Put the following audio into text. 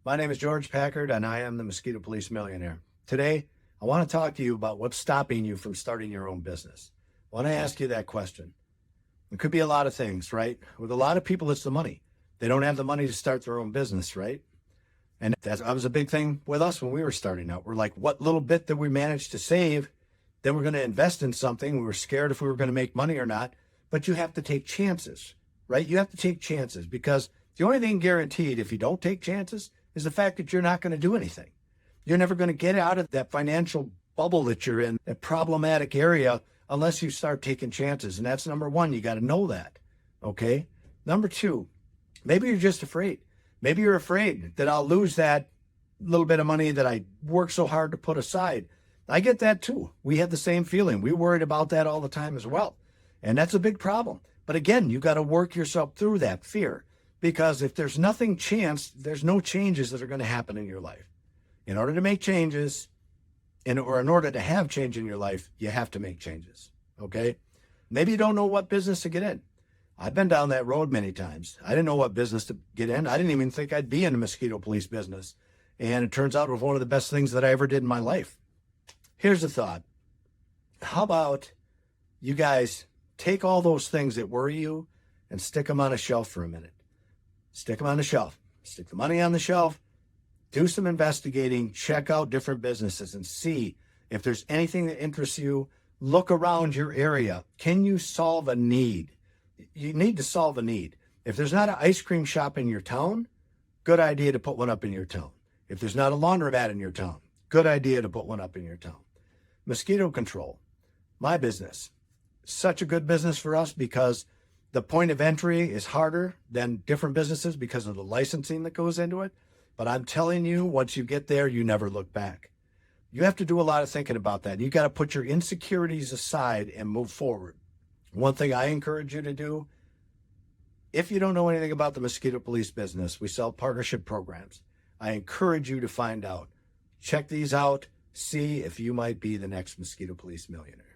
My name is George Packard, and I am the Mosquito Police Millionaire. Today, I want to talk to you about what's stopping you from starting your own business. I want to ask you that question. It could be a lot of things, right? With a lot of people, it's the money. They don't have the money to start their own business, right? And that was a big thing with us when we were starting out. We're like, what little bit that we managed to save, then we're going to invest in something. We were scared if we were going to make money or not. But you have to take chances, right? You have to take chances because the only thing guaranteed if you don't take chances is the fact that you're not going to do anything. You're never going to get out of that financial bubble that you're in, that problematic area, unless you start taking chances. And that's number one. You got to know that. Okay. Number two, maybe you're just afraid. Maybe you're afraid that I'll lose that little bit of money that I worked so hard to put aside. I get that too. We have the same feeling. We worried about that all the time as well. And that's a big problem. But again, you got to work yourself through that fear. Because if there's nothing chance, there's no changes that are going to happen in your life. In order to make changes, or in order to have change in your life, you have to make changes, okay? Maybe you don't know what business to get in. I've been down that road many times. I didn't know what business to get in. I didn't even think I'd be in the mosquito police business. And it turns out it was one of the best things that I ever did in my life. Here's a thought. How about you guys take all those things that worry you and stick them on a shelf for a minute? Stick them on the shelf. Stick the money on the shelf. Do some investigating. Check out different businesses and see if there's anything that interests you. Look around your area. Can you solve a need? You need to solve a need. If there's not an ice cream shop in your town, good idea to put one up in your town. If there's not a laundromat in your town, good idea to put one up in your town. Mosquito control, my business. Such a good business for us because the point of entry is harder than different businesses because of the licensing that goes into it. But I'm telling you, once you get there, you never look back. You have to do a lot of thinking about that. You got to put your insecurities aside and move forward. One thing I encourage you to do, if you don't know anything about the mosquito police business, we sell partnership programs. I encourage you to find out. Check these out. See if you might be the next mosquito police millionaire.